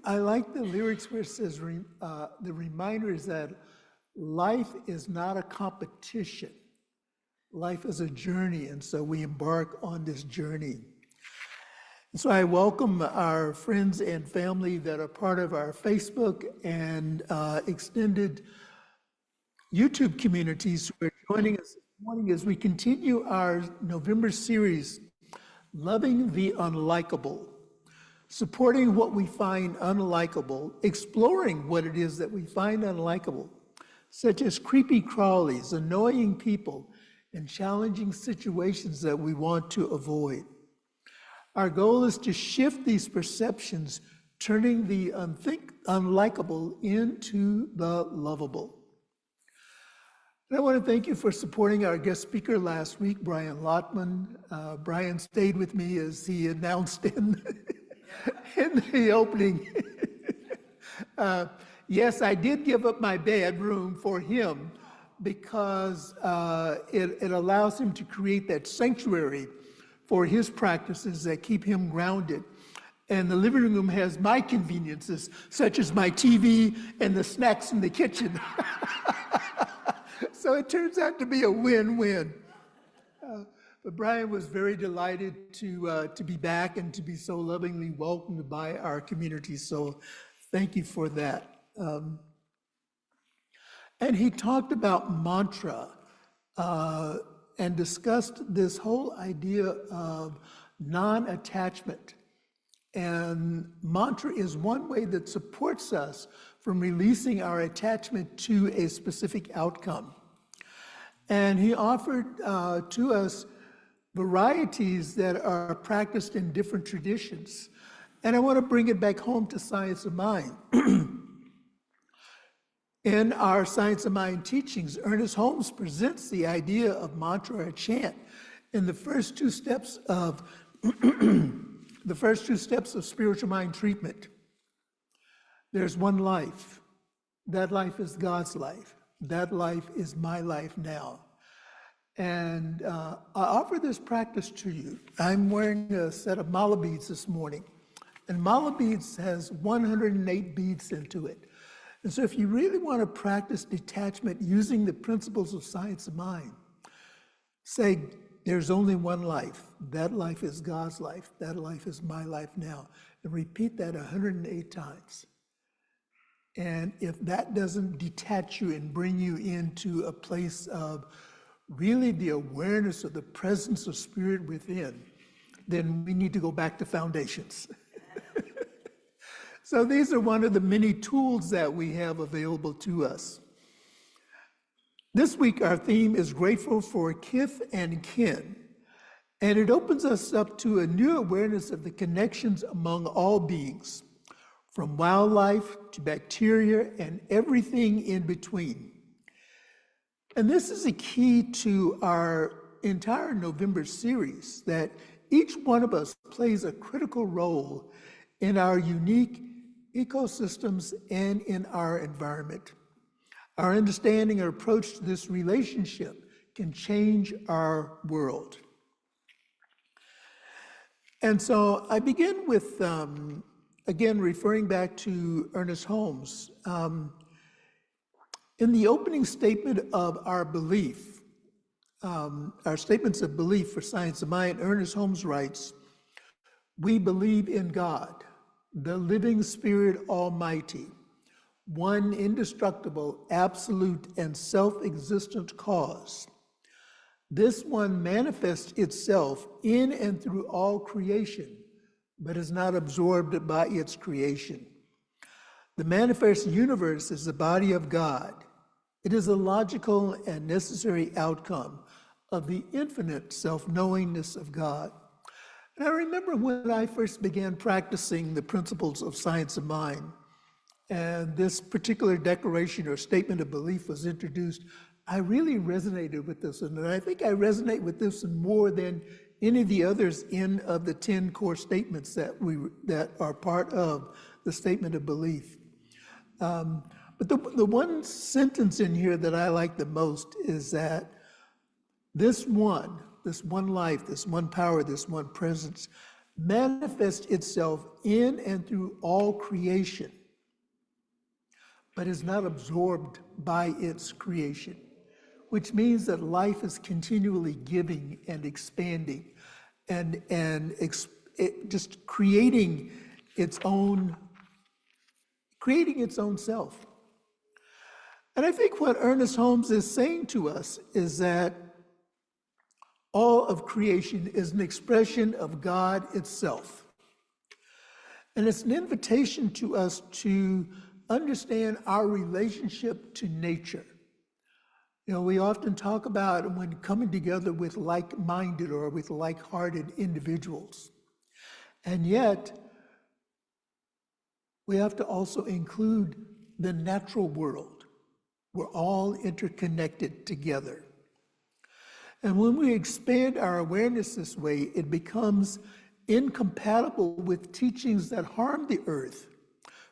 I like the lyrics where it says, the reminder is that life is not a competition. Life is a journey, and so we embark on this journey. And so I welcome our friends and family that are part of our Facebook and extended YouTube communities who are joining us this morning as we continue our November series, Loving the Unlikable, supporting what we find unlikable, exploring what it is that we find unlikable, such as creepy crawlies, annoying people, and challenging situations that we want to avoid. Our goal is to shift these perceptions, turning the unlikable into the lovable. And I want to thank you for supporting our guest speaker last week, Brian Lotman. Brian stayed with me as he announced in the opening. Yes, I did give up my bedroom for him because it allows him to create that sanctuary for his practices that keep him grounded. And the living room has my conveniences, such as my TV and the snacks in the kitchen. So it turns out to be a win-win. But Brian was very delighted to be back and to be so lovingly welcomed by our community. So thank you for that. And he talked about mantra and discussed this whole idea of non-attachment. And mantra is one way that supports us from releasing our attachment to a specific outcome. And he offered to us varieties that are practiced in different traditions. And I want to bring it back home to Science of Mind. In our Science of Mind teachings, Ernest Holmes presents the idea of mantra or chant in the first two steps of spiritual mind treatment. There's one life. That life is God's life. That life is my life now. And I offer this practice to you. I'm wearing a set of mala beads this morning. And mala beads has 108 beads into it. And so if you really want to practice detachment using the principles of Science of Mind, say, there's only one life. That life is God's life. That life is my life now. And repeat that 108 times. And if that doesn't detach you and bring you into a place of really the awareness of the presence of spirit within, then we need to go back to foundations. So these are one of the many tools that we have available to us. This week, our theme is Grateful for Kith and Kin, and it opens us up to a new awareness of the connections among all beings, from wildlife to bacteria and everything in between. And this is a key to our entire November series, that each one of us plays a critical role in our unique ecosystems and in our environment. Our understanding or approach to this relationship can change our world. And so I begin with, again, referring back to Ernest Holmes. In the opening statement of our belief, our statements of belief for Science of Mind, Ernest Holmes writes, "We believe in God, the living Spirit Almighty, one indestructible, absolute, and self-existent cause. This one manifests itself in and through all creation, but is not absorbed by its creation. The manifest universe is the body of God. It is a logical and necessary outcome of the infinite self-knowingness of God." And I remember when I first began practicing the principles of Science of Mind, and this particular declaration or statement of belief was introduced, I really resonated with this one. And I think I resonate with this one more than any of the others of the 10 core statements that are part of the statement of belief. But the one sentence in here that I like the most is that this one life, this one power, this one presence manifests itself in and through all creation, but is not absorbed by its creation, which means that life is continually giving and expanding just creating its own self. And I think what Ernest Holmes is saying to us is that all of creation is an expression of God itself. And it's an invitation to us to understand our relationship to nature. You know, we often talk about when coming together with like-minded or with like-hearted individuals. And yet, we have to also include the natural world. We're all interconnected together. And when we expand our awareness this way, it becomes incompatible with teachings that harm the earth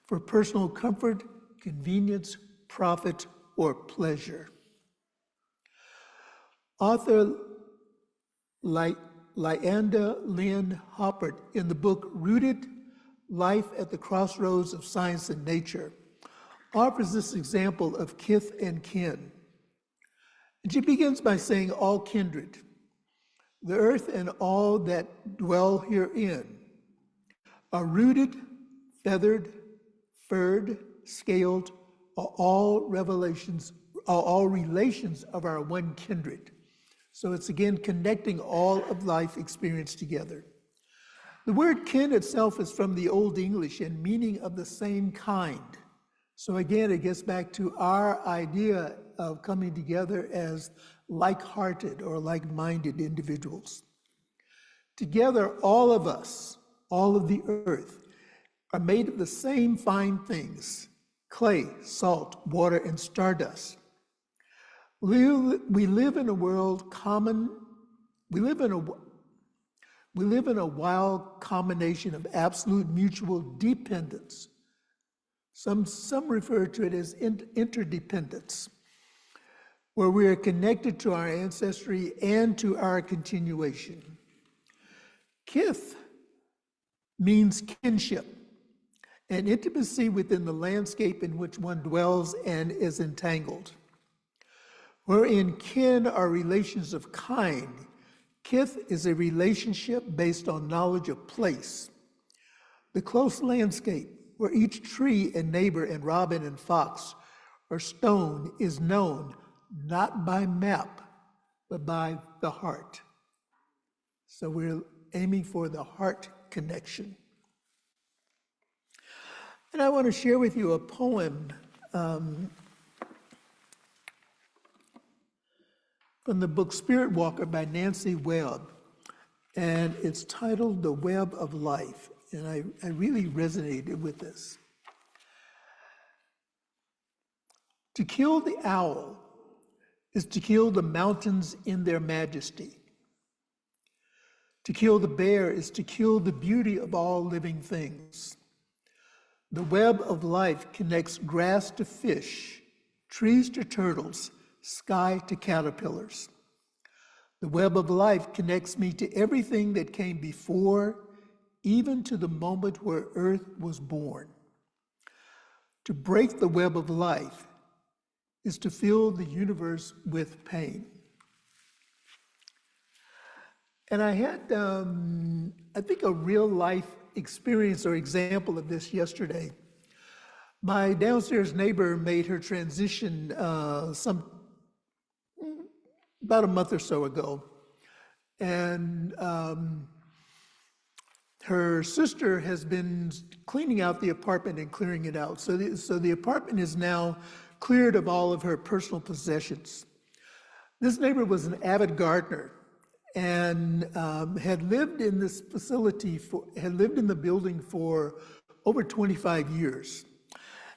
for personal comfort, convenience, profit, or pleasure. Author Lyanda Lynn Hoppert, in the book Rooted: Life at the Crossroads of Science and Nature, offers this example of Kith and Kin. And she begins by saying, all kindred, the earth and all that dwell herein, are rooted, feathered, furred, scaled, are all relations of our one kindred. So it's again connecting all of life experience together. The word kin itself is from the Old English and meaning of the same kind. So again, it gets back to our idea of coming together as like-hearted or like-minded individuals. Together, all of us, all of the earth, are made of the same fine things: clay, salt, water, and stardust. We live in a world common. We live in a wild combination of absolute mutual dependence. Some refer to it as interdependence, where we are connected to our ancestry and to our continuation. Kith means kinship, and intimacy within the landscape in which one dwells and is entangled. Wherein kin are relations of kind, kith is a relationship based on knowledge of place. The close landscape, where each tree and neighbor and robin and fox or stone is known not by map, but by the heart. So we're aiming for the heart connection. And I want to share with you a poem from the book Spirit Walker by Nancy Webb, and it's titled The Web of Life, and I really resonated with this. To kill the owl is to kill the mountains in their majesty. To kill the bear is to kill the beauty of all living things. The web of life connects grass to fish, trees to turtles, sky to caterpillars. The web of life connects me to everything that came before, even to the moment where earth was born. To break the web of life is to fill the universe with pain. And I had, I think, a real life experience or example of this yesterday. My downstairs neighbor made her transition about a month or so ago. And her sister has been cleaning out the apartment and clearing it out. So the apartment is now cleared of all of her personal possessions. This neighbor was an avid gardener and had lived in this facility, had lived in the building for over 25 years.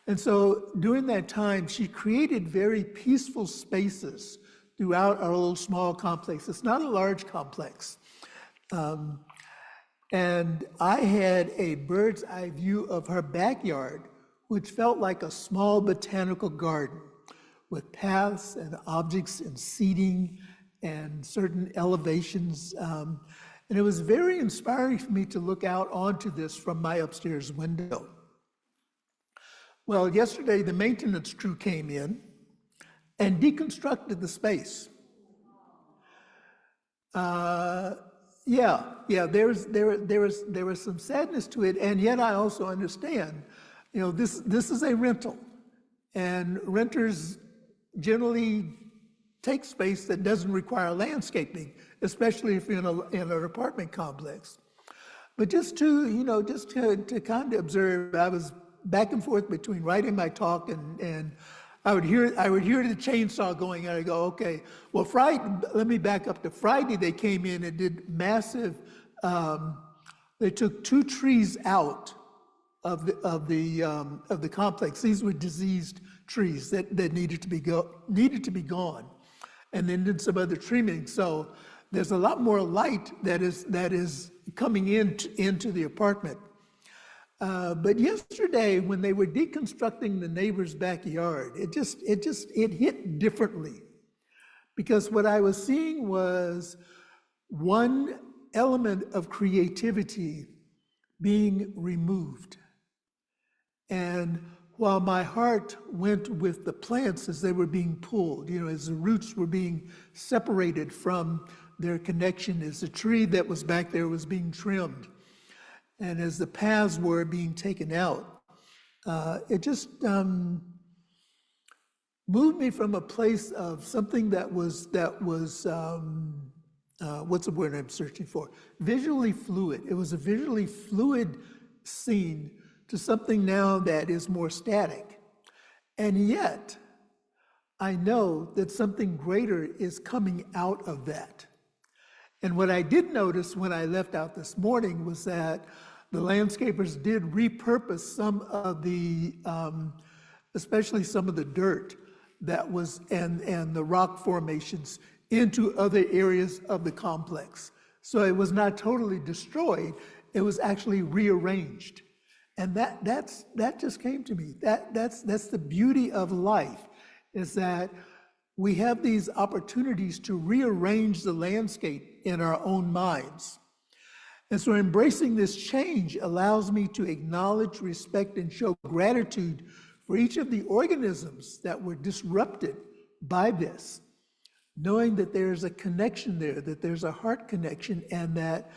And so during that time, she created very peaceful spaces throughout our little small complex. It's not a large complex. And I had a bird's eye view of her backyard, which felt like a small botanical garden with paths and objects and seating and certain elevations. And And it was very inspiring for me to look out onto this from my upstairs window. Well, yesterday the maintenance crew came in and deconstructed the space. There was some sadness to it, and yet I also understand, this is a rental, and renters generally take space that doesn't require landscaping, especially if you're in an apartment complex. But just to kind of observe, I was back and forth between writing my talk and I would hear the chainsaw going, and I go, okay. Well, let me back up to Friday. They came in and did massive. They took 2 trees out of the complex. These were diseased trees that needed to be gone, and then did some other trimming. So there's a lot more light that is coming into the apartment. But yesterday, when they were deconstructing the neighbor's backyard, it hit differently, because what I was seeing was one element of creativity being removed. And while my heart went with the plants as they were being pulled, as the roots were being separated from their connection, as the tree that was back there was being trimmed, and as the paths were being taken out, it just moved me from a place of something that was what's the word I'm searching for? Visually fluid. It was a visually fluid scene to something now that is more static. And yet, I know that something greater is coming out of that. And what I did notice when I left out this morning was that the landscapers did repurpose some of the, especially some of the dirt that was, and the rock formations into other areas of the complex. So it was not totally destroyed, it was actually rearranged. And that just came to me. That's the beauty of life, is that we have these opportunities to rearrange the landscape in our own minds. And so embracing this change allows me to acknowledge, respect, and show gratitude for each of the organisms that were disrupted by this, knowing that there's a connection there, that there's a heart connection, and that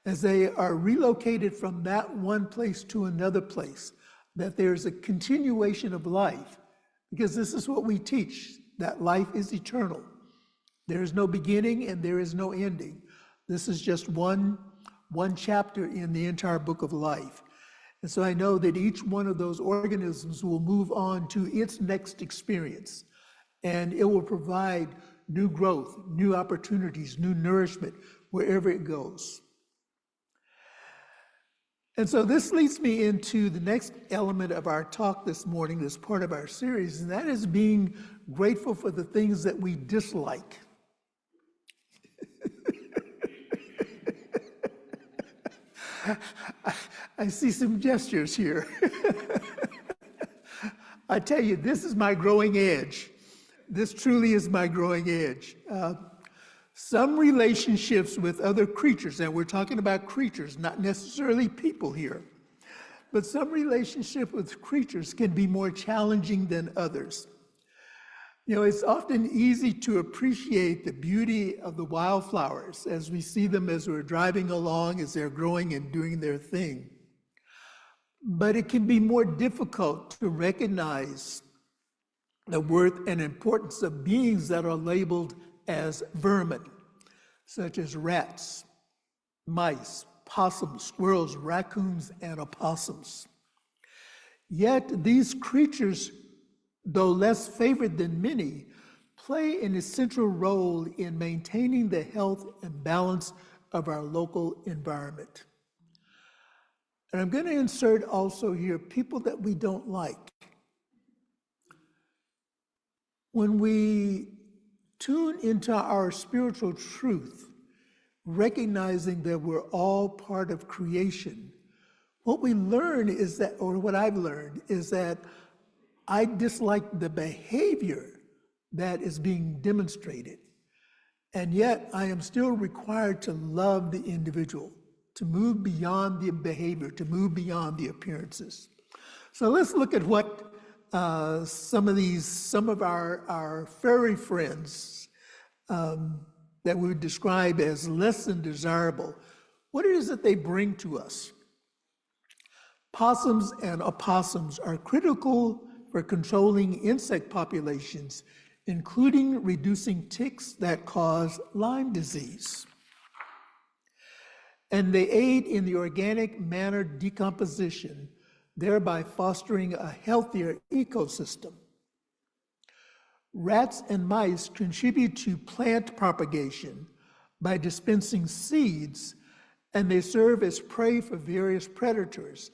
as they are relocated from that one place to another place, that there's a continuation of life, because this is what we teach, that life is eternal. There is no beginning and there is no ending. This is just one chapter in the entire book of life. And so I know that each one of those organisms will move on to its next experience, and it will provide new growth, new opportunities, new nourishment wherever it goes. And so this leads me into the next element of our talk this morning, this part of our series, and that is being grateful for the things that we dislike. I see some gestures here. I tell you, this is my growing edge. This truly is my growing edge. Some relationships with other creatures, and we're talking about creatures, not necessarily people here, but some relationship with creatures can be more challenging than others. It's often easy to appreciate the beauty of the wildflowers as we see them as we're driving along, as they're growing and doing their thing. But it can be more difficult to recognize the worth and importance of beings that are labeled as vermin, such as rats, mice, possums, squirrels, raccoons, and opossums. Yet these creatures, though less favored than many, play an essential role in maintaining the health and balance of our local environment. And I'm going to insert also here people that we don't like. When we tune into our spiritual truth, recognizing that we're all part of creation, what we learn is that, or what I've learned, is that I dislike the behavior that is being demonstrated. And yet I am still required to love the individual, to move beyond the behavior, to move beyond the appearances. So let's look at what some of our furry friends that we would describe as less than desirable, what it is that they bring to us. Possums and opossums are critical for controlling insect populations, including reducing ticks that cause Lyme disease. And they aid in the organic matter decomposition, thereby fostering a healthier ecosystem. Rats and mice contribute to plant propagation by dispensing seeds, and they serve as prey for various predators,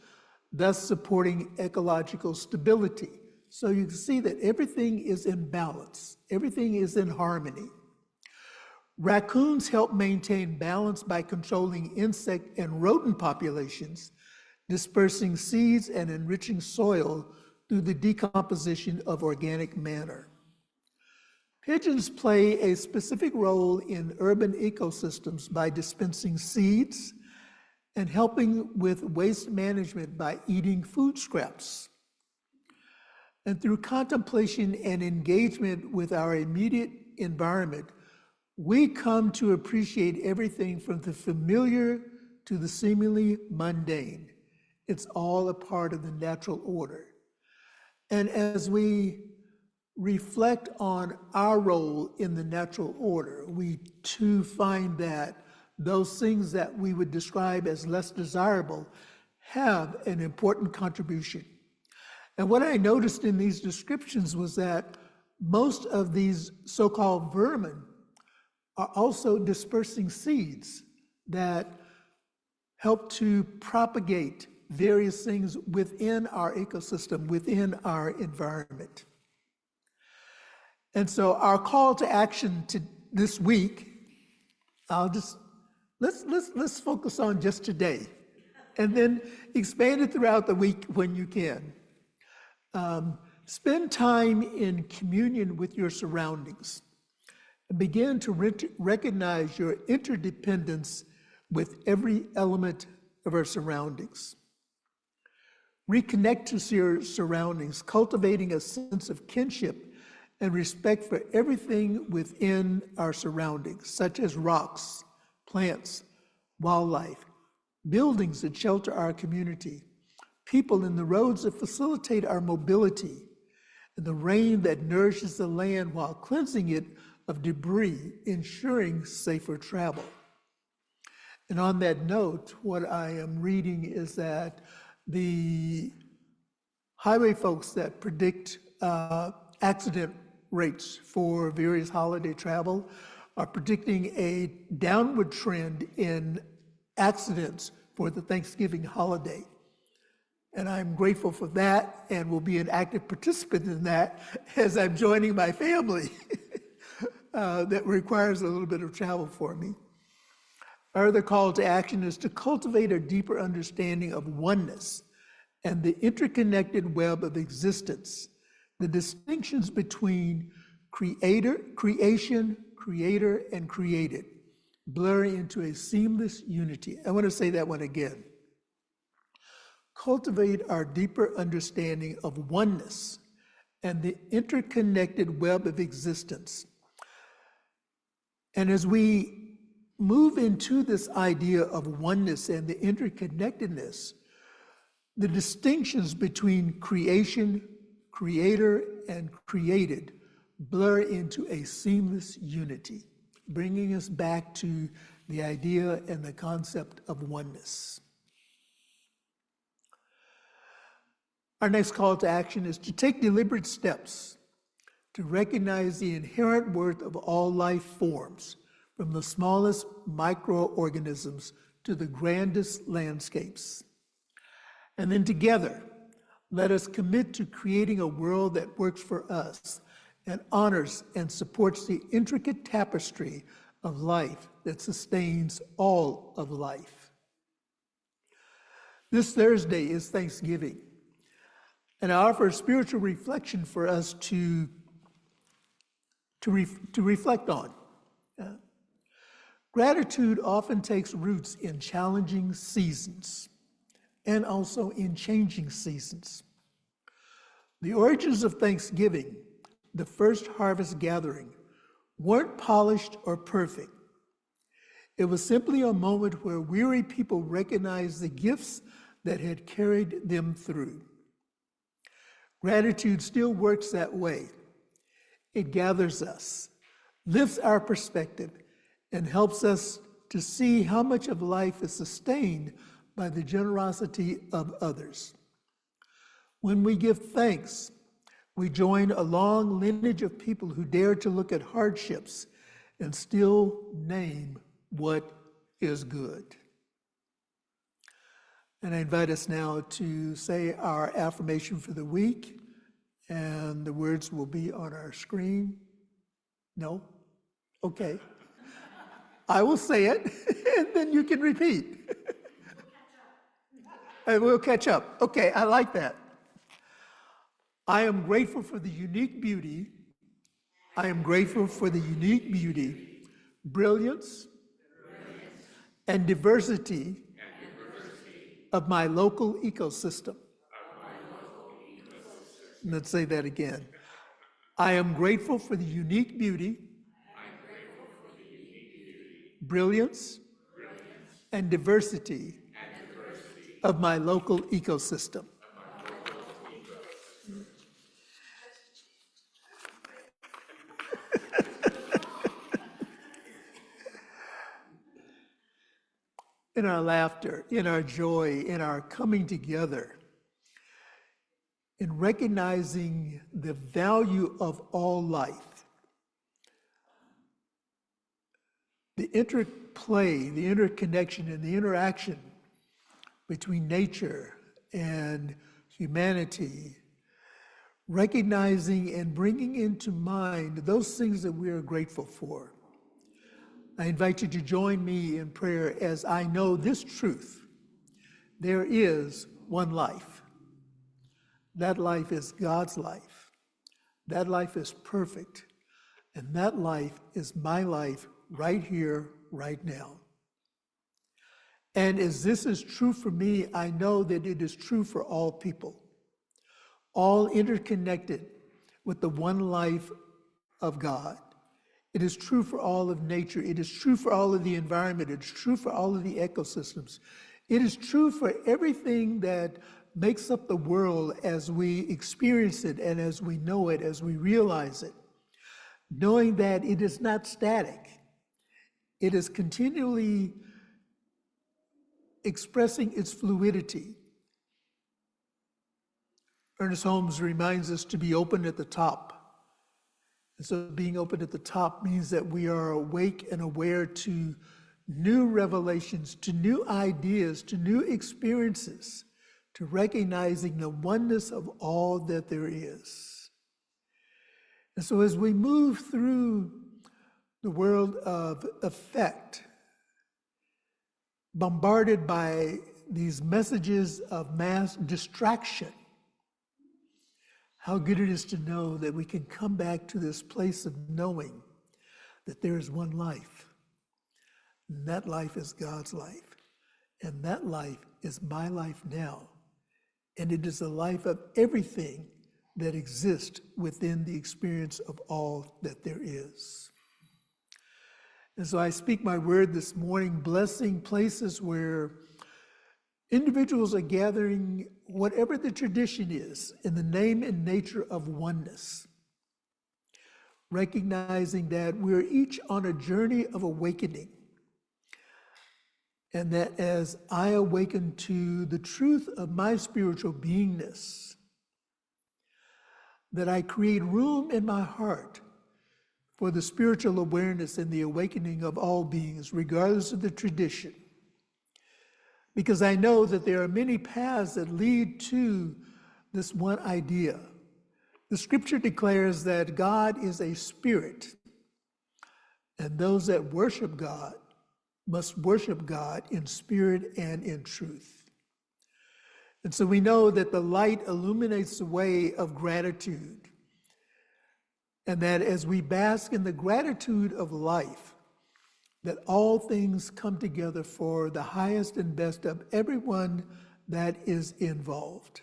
thus supporting ecological stability. So you can see that everything is in balance, everything is in harmony. Raccoons help maintain balance by controlling insect and rodent populations, dispersing seeds and enriching soil through the decomposition of organic matter. Pigeons play a specific role in urban ecosystems by dispensing seeds and helping with waste management by eating food scraps. And through contemplation and engagement with our immediate environment, we come to appreciate everything from the familiar to the seemingly mundane. It's all a part of the natural order. And as we reflect on our role in the natural order, we too find that those things that we would describe as less desirable have an important contribution. And what I noticed in these descriptions was that most of these so-called vermin are also dispersing seeds that help to propagate various things within our ecosystem, within our environment. And so our call to action to this week, let's focus on just today, and then expand it throughout the week when you can. Spend time in communion with your surroundings and begin to recognize your interdependence with every element of our surroundings. Reconnect to your surroundings, cultivating a sense of kinship and respect for everything within our surroundings, such as rocks, plants, wildlife, buildings that shelter our community, people in the roads that facilitate our mobility, and the rain that nourishes the land while cleansing it of debris, ensuring safer travel. And on that note, what I am reading is that the highway folks that predict accident rates for various holiday travel are predicting a downward trend in accidents for the Thanksgiving holiday. And I'm grateful for that and will be an active participant in that as I'm joining my family that requires a little bit of travel for me. Our other call to action is to cultivate a deeper understanding of oneness and the interconnected web of existence. The distinctions between creation, creator, and created blur into a seamless unity. I want to say that one again. Cultivate our deeper understanding of oneness and the interconnected web of existence. And as we move into this idea of oneness and the interconnectedness, the distinctions between creation, creator, and created blur into a seamless unity, bringing us back to the idea and the concept of oneness. Our next call to action is to take deliberate steps to recognize the inherent worth of all life forms, from the smallest microorganisms to the grandest landscapes. And then together, let us commit to creating a world that works for us and honors and supports the intricate tapestry of life that sustains all of life. This Thursday is Thanksgiving, and I offer a spiritual reflection for us to reflect on. Gratitude often takes roots in challenging seasons and also in changing seasons. The origins of Thanksgiving, the first harvest gathering, weren't polished or perfect. It was simply a moment where weary people recognized the gifts that had carried them through. Gratitude still works that way. It gathers us, lifts our perspective, and helps us to see how much of life is sustained by the generosity of others. When we give thanks, we join a long lineage of people who dare to look at hardships and still name what is good. And I invite us now to say our affirmation for the week, and the words will be on our screen. No? Okay. I will say it, and then you can repeat. And we'll catch up. Okay, I like that. I am grateful for the unique beauty. I am grateful for the unique beauty, brilliance, and diversity of my local ecosystem. Let's say that again. I am grateful for the unique beauty, brilliance, and diversity of my local ecosystem. In our laughter, in our joy, in our coming together, in recognizing the value of all life, the interplay, the interconnection, and the interaction between nature and humanity, recognizing and bringing into mind those things that we are grateful for. I invite you to join me in prayer as I know this truth. There is one life. That life is God's life. That life is perfect. And that life is my life right here, right now. And as this is true for me, I know that it is true for all people, all interconnected with the one life of God. It is true for all of nature. It is true for all of the environment. It's true for all of the ecosystems. It is true for everything that makes up the world as we experience it and as we know it, as we realize it, knowing that it is not static. It is continually expressing its fluidity. Ernest Holmes reminds us to be open at the top. And so being open at the top means that we are awake and aware to new revelations, to new ideas, to new experiences, to recognizing the oneness of all that there is. And so as we move through the world of effect, bombarded by these messages of mass distraction, how good it is to know that we can come back to this place of knowing that there is one life. And that life is God's life. And that life is my life now. And it is the life of everything that exists within the experience of all that there is. And so I speak my word this morning, blessing places where individuals are gathering, whatever the tradition is, in the name and nature of oneness, recognizing that we're each on a journey of awakening, and that as I awaken to the truth of my spiritual beingness, that I create room in my heart for the spiritual awareness and the awakening of all beings, regardless of the tradition. Because I know that there are many paths that lead to this one idea. The scripture declares that God is a spirit, and those that worship God must worship God in spirit and in truth. And so we know that the light illuminates the way of gratitude, and that as we bask in the gratitude of life, that all things come together for the highest and best of everyone that is involved.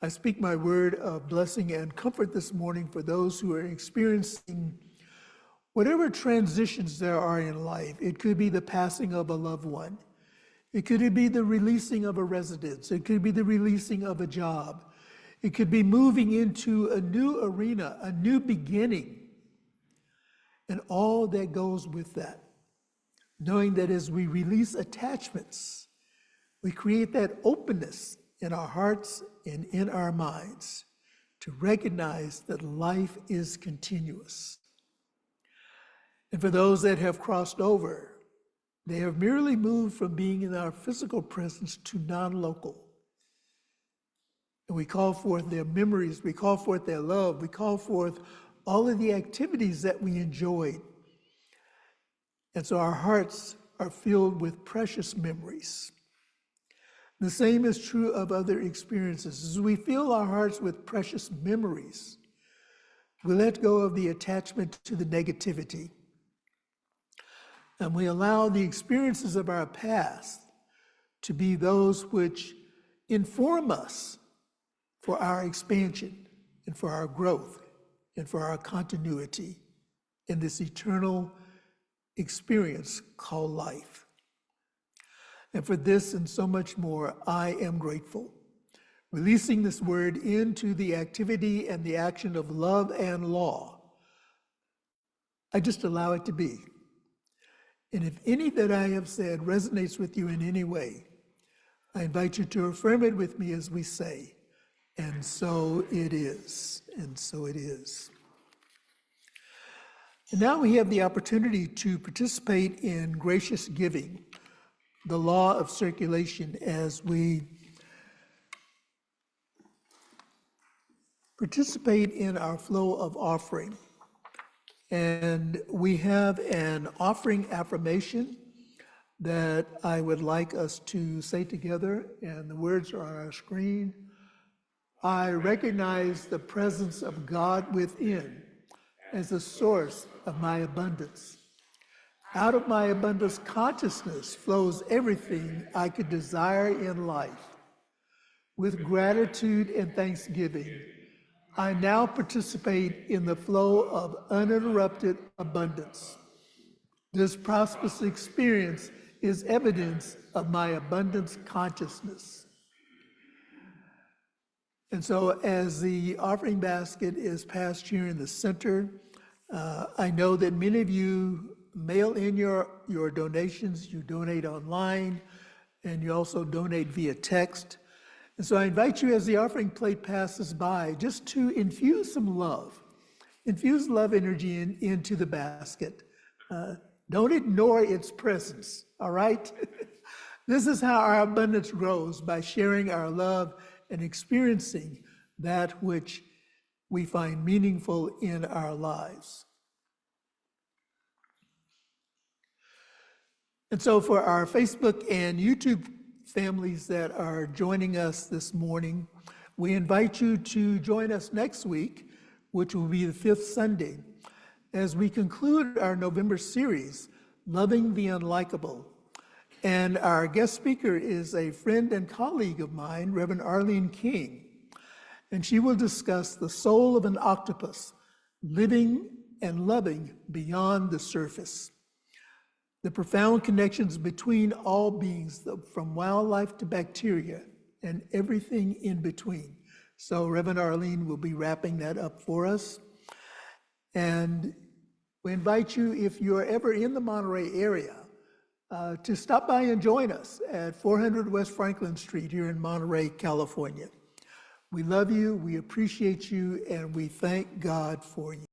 I speak my word of blessing and comfort this morning for those who are experiencing whatever transitions there are in life. It could be the passing of a loved one. It could be the releasing of a residence. It could be the releasing of a job. It could be moving into a new arena, a new beginning, and all that goes with that. Knowing that as we release attachments, we create that openness in our hearts and in our minds to recognize that life is continuous. And for those that have crossed over, they have merely moved from being in our physical presence to non-local. And we call forth their memories, we call forth their love, we call forth all of the activities that we enjoyed. And so our hearts are filled with precious memories. The same is true of other experiences. As we fill our hearts with precious memories, we let go of the attachment to the negativity. And we allow the experiences of our past to be those which inform us for our expansion and for our growth and for our continuity in this eternal experience called life. And for this and so much more, I am grateful. Releasing this word into the activity and the action of love and law, I just allow it to be. And if any that I have said resonates with you in any way, I invite you to affirm it with me as we say, and so it is, and so it is. And now we have the opportunity to participate in gracious giving, the law of circulation, as we participate in our flow of offering. And we have an offering affirmation that I would like us to say together, and the words are on our screen. I recognize the presence of God within as the source of my abundance. Out of my abundance consciousness flows everything I could desire in life. With gratitude and thanksgiving, I now participate in the flow of uninterrupted abundance. This prosperous experience is evidence of my abundance consciousness. And so as the offering basket is passed here in the center, I know that many of you mail in your donations, you donate online, and you also donate via text. And so I invite you as the offering plate passes by just to infuse some love. Infuse love energy into the basket. Don't ignore its presence, all right? This is how our abundance grows, by sharing our love and experiencing that which we find meaningful in our lives. And so for our Facebook and YouTube families that are joining us this morning, we invite you to join us next week, which will be the fifth Sunday, as we conclude our November series, Loving the Unlikable. And our guest speaker is a friend and colleague of mine, Reverend Arlene King, and she will discuss the soul of an octopus, living and loving beyond the surface. The profound connections between all beings, from wildlife to bacteria, and everything in between. So Reverend Arlene will be wrapping that up for us. And we invite you, if you're ever in the Monterey area, to stop by and join us at 400 West Franklin Street here in Monterey, California. We love you, we appreciate you, and we thank God for you.